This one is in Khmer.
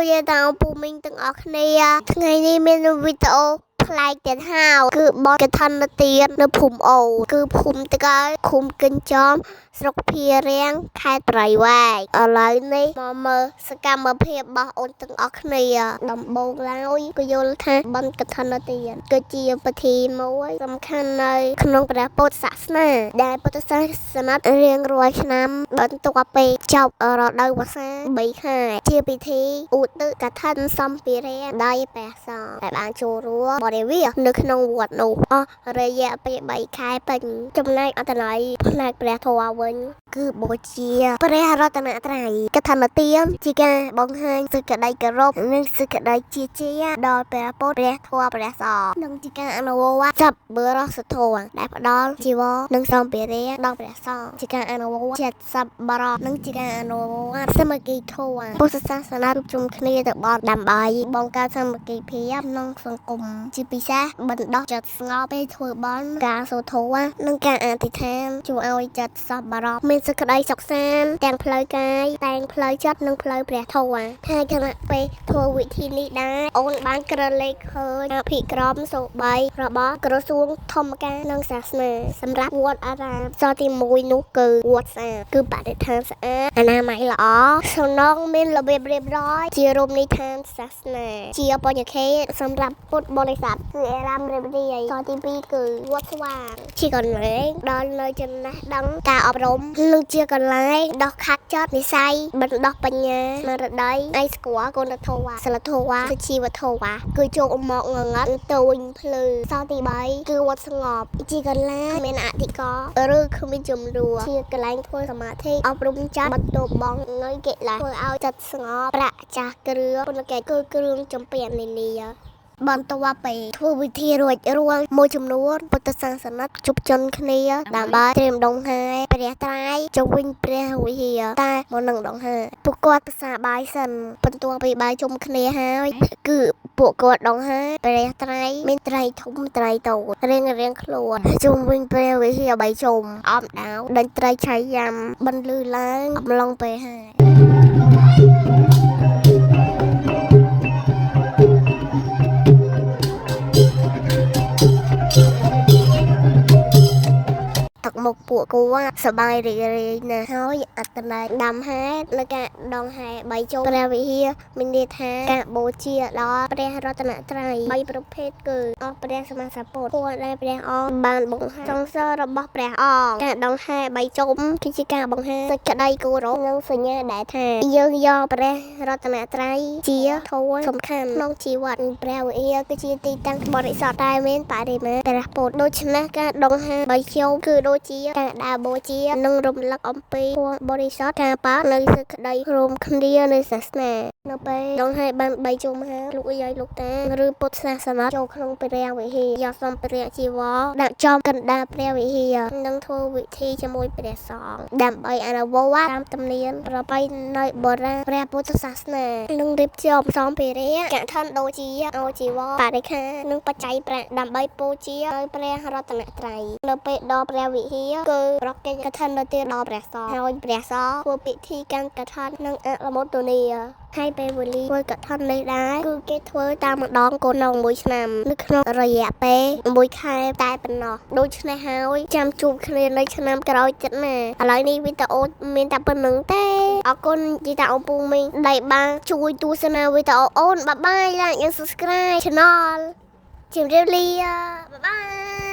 យាតាពូមីងទាំងអស់គ្នាថ្ងៃនេះមានវីដេអូប្លែកទៀតហើយគឺបទកថានទាននៅភូមិអូគឺភូមិតកែឃុំគិញចំស្រុកភៀរាំងខេត្តប្រៃវែងឥឡូវនេះមកមើលសកម្មភាពរបស់អូនទាំងអស់គ្នាដំបូងឡើយក៏យល់ថាបទកថានទានគឺជាពិធីមួយសំខាន់នៅក្នុងព្រះពុទ្ធសាសនាដែលពុទ្ធសាសនារៀងរាល់ឆ្នាំបន្ទាប់ពីចប់រដូវវស្សា3ខែជាពិធីឧទ្ទិសកថាសម្ភារៈដោយព្រះសង្ឃដែលបានចូលរួមបរិវារនៅក្នុងវត្តនោះអស់រយៈពេល3ខែពេញចំណែកអត្ថន័យផ្នែកព្រះធម៌វិញគឺបូជាព្រះរតនត្រ័យកថានទានជាការបង្ហាញសេចក្តីគោរពនិងសេចក្តីជឿជាក់ដល់ព្រះពុទ្ធព្រះធម៌ព្រះសង្ឃនិងជាការអនុវត្តសប្បុរសធម៌ដែលផ្ដល់ជីវរនិងសម្ភារៈដល់ព្រះសង្ឃជាការអនុវត្តចិត្តសប្បុរសនិងជាការអនុវត្តសាមគ្គីធម៌ពុទ្ធសាសនាជួបជុំគ្នាទៅបត់ដើម្បីបង្កើតសាមគ្គីភាពក្នុងសង្គមជាពិសេសបណ្ដោះចិត្តស្ងប់ពេលធ្វើបុណ្យការសូត្រធម៌និងការអធិដ្ឋានជួយឲ្យចិត្តសប្បុរសមានសេចក្តីសុខសាន្តទាំងផ្លូវកាយទាំងផ្លូវចិត្តនិងផ្លូវព្រះធម៌ហើយគណៈពេលធ្វើវិធីនេះដែរអូនបានក្រឡេកឃើញអភិក្រមសូបីរបស់ក្រសួងធម្មការនិងសាសនាសម្រាប់វត្តអារាមសទី1នោះគឺវត្តស្អាតគឺបរិស្ថានស្អាតអនាម័យល្អសំណង់មានរបៀបរៀបរយជារមណីយដ្ឋានសាសនាជាបញ្ញខេត្តសម្រាប់ពុទ្ធបរិស័ទគឺអារាមរៀបរាយសទី2គឺវត្តស្វាងជាកន្លែងដល់នៅចំណេះដឹងការអប់រំនិងជាកន្លែងដោះខាត់ចិត្តនិស្ស័យបណ្ដោះបញ្ញាស្មារតីឲ្យស្គាល់គុណធម៌សិលធម៌សុជីវធម៌គឺចូលមកងងឹតទៅវិញភ្លឺសទី3គឺវត្តស្ងប់ជាកន្លែងមានអធិការឬគ្មានចំនួនជាកន្លែងធ្វើសមាធិអប់រំចិត្តបន្ទប់បងនៅកិលេសធ្វើឲ្យចិត្តស្ងប់ប្រាក់ចាស់គ្រឿងពុនកិច្ចគឺគ្រឿងចំពាក់នានាបន្ទាប់ពីធ្វើវិធីរួចរាល់មួយចំនួនពុទ្ធសាសនិកជប់ជន់គ្នាដើម្បីត្រៀមដង្ហែព្រះត្រៃជុំវិញព្រះវិហារតែមុននឹងដង្ហែពួកគាត់ភាសាបាយសិនបន្ទាប់ពីបាយជុំគ្នាហើយគឺពួកគាត់ដង្ហែព្រះត្រៃមានត្រៃធំត្រៃតូចរៀងខ្លួនជុំវិញព្រះវិហារបាយជុំអមដាវដេញត្រីឆៃយ៉ាំបន្លឺឡើងអំឡុងពេលហើយទឹកមុខពួកគាត់សប្បាយរីករាយណាស់ហើយអត្តន័យដាំហែនៅការដងហែបីចូលព្រះវិហារមានន័យថាការបូជាដល់ព្រះរតនត្រ័យ3ប្រភេទគឺអស់ព្រះសម្មាសម្ពុទ្ធពួកដែលព្រះអង្គបានបង្ហាញសង្សាររបស់ព្រះអង្គការដងហែបីជុំគឺជាការបង្ហាញសេចក្តីគោរពនិងសញ្ញាដែលថាយើងយកព្រះរតនត្រ័យជាធម៌សំខាន់ក្នុងជីវិតព្រះវិហារគឺជាទីតាំងបរិសុទ្ធតែមានបរិមាណព្រះពុទ្ធដូច្នេះការដងហែបីជុំគឺដូចជាការដើរបូជានិងរំលឹកអំពីពរបរិសុទ្ធការប៉ានៅសេចក្តីរួមគ្នានៃសាសនានៅពេលដងហែបាន3ជុំហើយលោកយាយលោកតាឬពុទ្ធសាសនាចូលក្នុងព្រះវិហារយកសម្ភារៈជីវរដាក់ចំកណ្ដាលព្រះវិហារនិងធ្វើវិធីជាមួយព្រះសង្ឃដើម្បីអនុវត្តតាមទំនៀមប្រពៃណីបុរាណព្រះពុទ្ធសាសនានិងរៀបចំសម្ភារៈកឋិនដូចជាអោជីវរបរិក្ខារនិងបច្ច័យប្រាក់ដើម្បីបូជាដល់ព្រះរតនត្រ័យនៅពេលដល់ព្រះវិហារគឺប្រកេតកឋិននៅទីដល់ព្រះសង្ឃហើយព្រះសង្ឃធ្វើពិធីកាន់កឋិននិងអនុមោទនាហើយពេលវេលាធ្វើកឋិននេះដែរគឺគេធ្វើតាមម្ដងកូនក្នុង1ឆ្នាំនៅក្នុងរយៈពេល1ខែតែប៉ុណ្ណោះដូច្នេះហើយចាំជួបគ្នានៅឆ្នាំក្រោយទៀតណាឥឡូវនេះវីដេអូមានតែប៉ុណ្្នឹងទេអរគុណជីតាអូនពូមីងដែលបានជួយទស្សនាវីដេអូអូនបាយបាយ like and subscribe channel ជម្រាបលាបាយបាយ